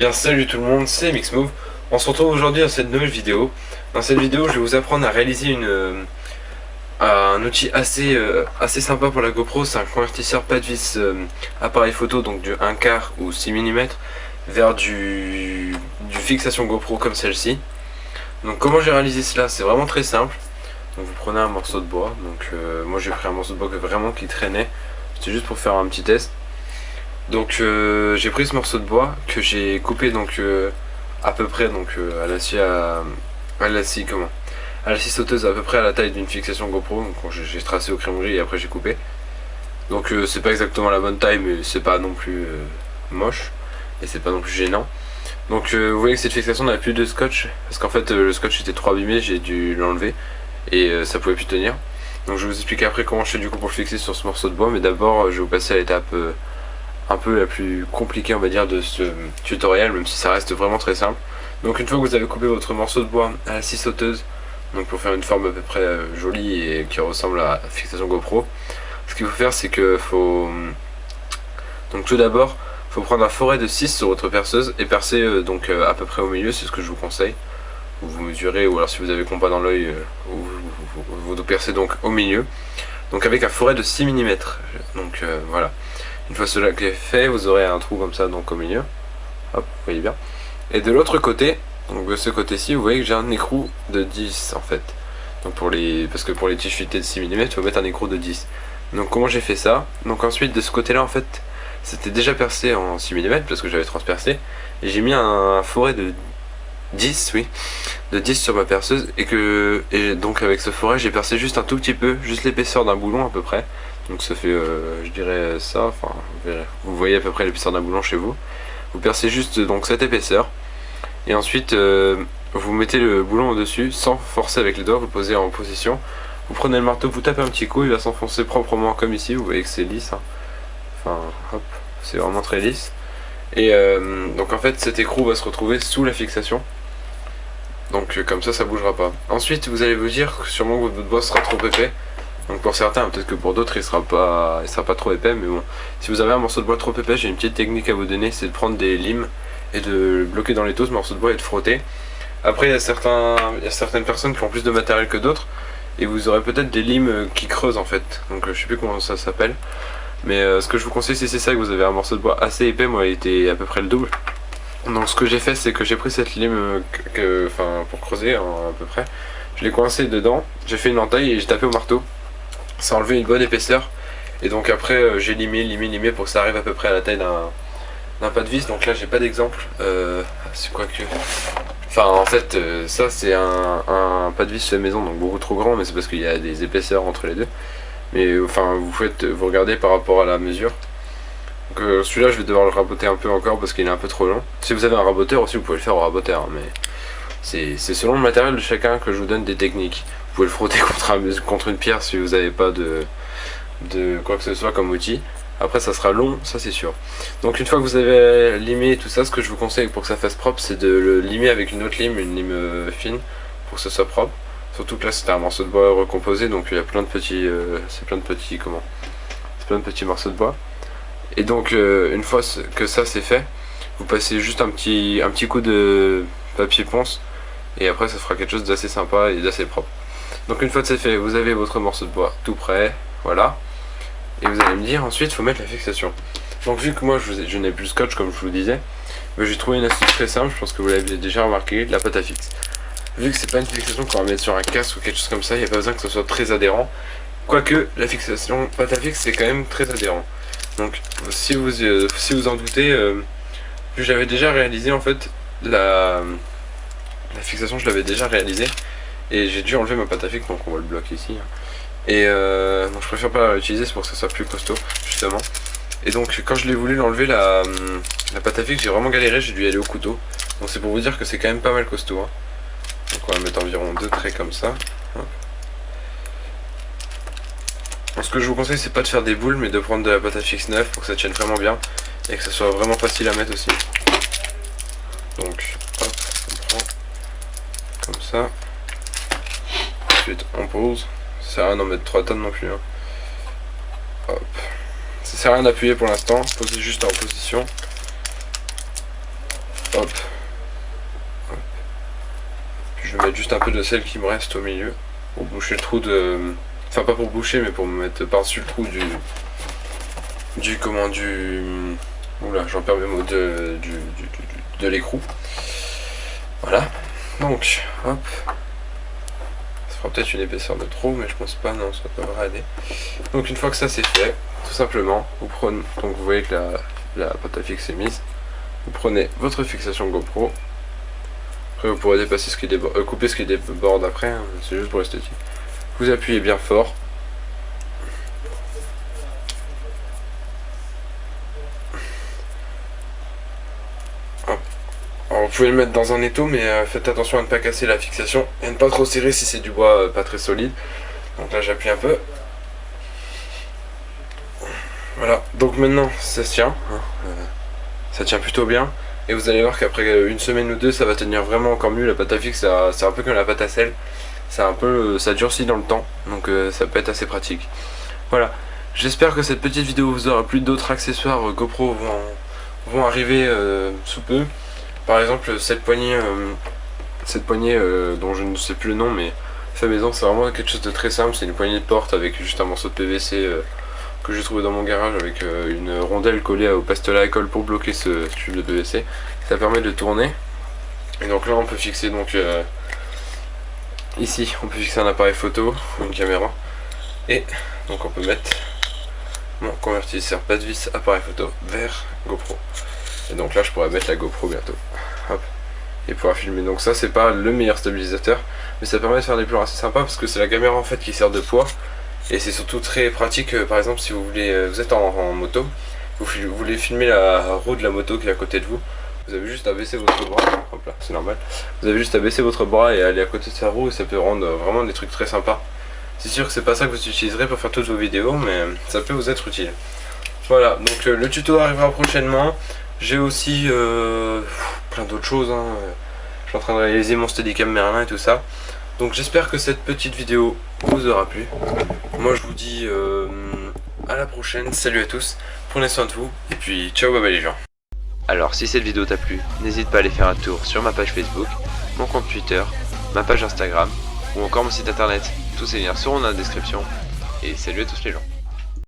Bien salut tout le monde, c'est Mixmove. On se retrouve aujourd'hui dans cette nouvelle vidéo. Dans cette vidéo je vais vous apprendre à réaliser un outil assez sympa pour la GoPro. C'est un convertisseur pas de vis appareil photo, donc du 1/4 ou 6 mm vers du fixation GoPro comme celle-ci. Donc comment j'ai réalisé cela? C'est vraiment très simple. Donc vous prenez un morceau de bois. Donc moi j'ai pris un morceau de bois vraiment qui traînait. C'était juste pour faire un petit test. Donc j'ai pris ce morceau de bois que j'ai coupé donc à peu près donc à la scie sauteuse à peu près à la taille d'une fixation GoPro. Donc j'ai tracé au crayon gris et après j'ai coupé. Donc c'est pas exactement la bonne taille, mais c'est pas non plus moche et c'est pas non plus gênant. Donc vous voyez que cette fixation n'avait plus de scotch parce qu'en fait le scotch était trop abîmé, j'ai dû l'enlever et ça pouvait plus tenir. Donc je vais vous expliquer après comment je fais du coup pour le fixer sur ce morceau de bois, mais d'abord je vais vous passer à l'étape un peu la plus compliquée on va dire de ce tutoriel, même si ça reste vraiment très simple. Donc une fois que vous avez coupé votre morceau de bois à la scie sauteuse, donc pour faire une forme à peu près jolie et qui ressemble à la fixation GoPro, ce qu'il faut faire c'est que donc tout d'abord faut prendre un forêt de 6 sur votre perceuse et percer donc à peu près au milieu, c'est ce que je vous conseille. Vous mesurez, ou alors si vous avez compas dans l'œil, vous percez donc au milieu, donc avec un forêt de 6 mm. Donc voilà. Une fois cela qui est fait, vous aurez un trou comme ça donc au milieu. Hop, vous voyez bien. Et de l'autre côté, donc de ce côté-ci, vous voyez que j'ai un écrou de 10 en fait. Donc parce que pour les tiges filetées de 6 mm, il faut mettre un écrou de 10. Donc comment j'ai fait ça? Donc ensuite de ce côté-là en fait, c'était déjà percé en 6 mm parce que j'avais transpercé. Et j'ai mis un forêt de 10, oui, de 10 sur ma perceuse et donc avec ce forêt j'ai percé juste un tout petit peu, juste l'épaisseur d'un boulon à peu près. Donc ça fait je dirais ça, enfin vous voyez à peu près l'épaisseur d'un boulon chez vous. Vous percez juste donc cette épaisseur et ensuite vous mettez le boulon au dessus sans forcer avec les doigts, vous le posez en position. Vous prenez le marteau, vous tapez un petit coup, il va s'enfoncer proprement comme ici, vous voyez que c'est lisse, hein. Enfin hop, c'est vraiment très lisse. Et donc en fait cet écrou va se retrouver sous la fixation. Donc comme ça bougera pas. Ensuite vous allez vous dire que sûrement que votre bois sera trop épais. Donc pour certains, peut-être que pour d'autres il sera pas trop épais, mais bon, si vous avez un morceau de bois trop épais, j'ai une petite technique à vous donner, c'est de prendre des limes et de le bloquer dans les taux ce morceau de bois et de frotter. Après il y a certaines personnes qui ont plus de matériel que d'autres et vous aurez peut-être des limes qui creusent en fait. Donc je sais plus comment ça s'appelle, mais ce que je vous conseille, si c'est ça que vous avez un morceau de bois assez épais, moi il était à peu près le double. Donc ce que j'ai fait, c'est que j'ai pris cette lime pour creuser à peu près, je l'ai coincé dedans, j'ai fait une entaille et j'ai tapé au marteau. Ça a enlevé une bonne épaisseur et donc après j'ai limé pour que ça arrive à peu près à la taille d'un pas de vis. Donc là j'ai pas d'exemple, c'est quoi que... Enfin en fait ça c'est un pas de vis de maison, donc beaucoup trop grand, mais c'est parce qu'il y a des épaisseurs entre les deux. Mais enfin vous regardez par rapport à la mesure. Donc celui-là je vais devoir le raboter un peu encore parce qu'il est un peu trop long. Si vous avez un raboteur aussi vous pouvez le faire au raboteur, mais c'est selon le matériel de chacun que je vous donne des techniques. Vous pouvez le frotter contre une pierre si vous n'avez pas de quoi que ce soit comme outil. Après ça sera long, ça c'est sûr. Donc une fois que vous avez limé tout ça, ce que je vous conseille pour que ça fasse propre, c'est de le limer avec une autre lime, une lime fine, pour que ce soit propre. Surtout que là c'était un morceau de bois recomposé, donc il y a plein de petits morceaux de bois. Et donc une fois que ça c'est fait, vous passez juste un petit coup de papier ponce et après ça fera quelque chose d'assez sympa et d'assez propre. Donc une fois que c'est fait, vous avez votre morceau de bois tout prêt, voilà. Et vous allez me dire ensuite il faut mettre la fixation. Donc vu que moi je n'ai plus le scotch comme je vous disais, j'ai trouvé une astuce très simple, je pense que vous l'avez déjà remarqué, la pâte à fixe. Vu que c'est pas une fixation qu'on va mettre sur un casque ou quelque chose comme ça, il n'y a pas besoin que ce soit très adhérent. Quoique la fixation pâte à fixe c'est quand même très adhérent. Donc si vous en doutez, j'avais déjà réalisé en fait la fixation, je l'avais déjà réalisée. Et j'ai dû enlever ma pâte à fixe, donc on voit le bloc ici. Et donc je préfère pas l'utiliser, c'est pour que ça soit plus costaud, justement. Et donc quand je l'ai voulu l'enlever, la pâte à fixe, j'ai vraiment galéré, j'ai dû y aller au couteau. Donc c'est pour vous dire que c'est quand même pas mal costaud, hein. Donc on va mettre environ 2 traits comme ça. Donc ce que je vous conseille, c'est pas de faire des boules, mais de prendre de la pâte à fixe neuve pour que ça tienne vraiment bien. Et que ça soit vraiment facile à mettre aussi. Donc hop, on prend comme ça. Ensuite on pose, ça sert à rien d'en mettre 3 tonnes non plus, hein. Hop. Ça sert à rien d'appuyer pour l'instant, posez juste en position. Hop. Hop. Puis je vais mettre juste un peu de sel qui me reste au milieu pour boucher le trou de... Enfin pas pour boucher mais pour me mettre par-dessus le trou du... Oula, j'en perds mes mots de l'écrou. Voilà. Donc, hop. Ça fera peut-être une épaisseur de trop, mais je pense pas, non, ça devrait aller. Donc une fois que ça c'est fait, tout simplement, vous prenez... Donc vous voyez que la pâte à fixe est mise. Vous prenez votre fixation GoPro. Après vous pourrez dépasser ce qui déborde, couper ce qui déborde après, hein, c'est juste pour l'esthétique. Vous appuyez bien fort. Alors, vous pouvez le mettre dans un étau, mais faites attention à ne pas casser la fixation et à ne pas trop serrer si c'est du bois pas très solide. Donc là j'appuie un peu. Voilà, donc maintenant ça se tient, hein, ça tient plutôt bien. Et vous allez voir qu'après une semaine ou deux ça va tenir vraiment encore mieux. La pâte à fixe c'est un peu comme la pâte à sel. C'est un peu, ça durcit dans le temps, donc ça peut être assez pratique. Voilà, j'espère que cette petite vidéo vous aura plu. D'autres accessoires GoPro vont arriver sous peu. Par exemple cette poignée dont je ne sais plus le nom, mais fait maison, c'est vraiment quelque chose de très simple. C'est une poignée de porte avec juste un morceau de PVC que j'ai trouvé dans mon garage avec une rondelle collée au pastelet à colle pour bloquer ce tube de PVC. Ça permet de tourner. Et donc là on peut fixer donc ici on peut fixer un appareil photo ou une caméra. Et donc on peut mettre mon convertisseur pas de vis appareil photo vers GoPro. Et donc là je pourrais mettre la GoPro bientôt. Hop. Et pouvoir filmer. Donc ça c'est pas le meilleur stabilisateur, mais ça permet de faire des plans assez sympas parce que c'est la caméra en fait qui sert de poids. Et c'est surtout très pratique, par exemple si vous voulez, vous êtes en moto, vous voulez filmer la roue de la moto qui est à côté de vous, vous avez juste à baisser votre bras, hop là, c'est normal, vous avez juste à baisser votre bras et aller à côté de sa roue et ça peut rendre vraiment des trucs très sympas. C'est sûr que c'est pas ça que vous utiliserez pour faire toutes vos vidéos, mais ça peut vous être utile. Voilà, donc le tuto arrivera prochainement. J'ai aussi plein d'autres choses, hein. Je suis en train de réaliser mon Steadicam Merlin et tout ça. Donc j'espère que cette petite vidéo vous aura plu. Moi je vous dis à la prochaine, salut à tous, prenez soin de vous, et puis ciao bye bye les gens. Alors si cette vidéo t'a plu, n'hésite pas à aller faire un tour sur ma page Facebook, mon compte Twitter, ma page Instagram, ou encore mon site internet. Tous ces liens seront dans la description, et salut à tous les gens.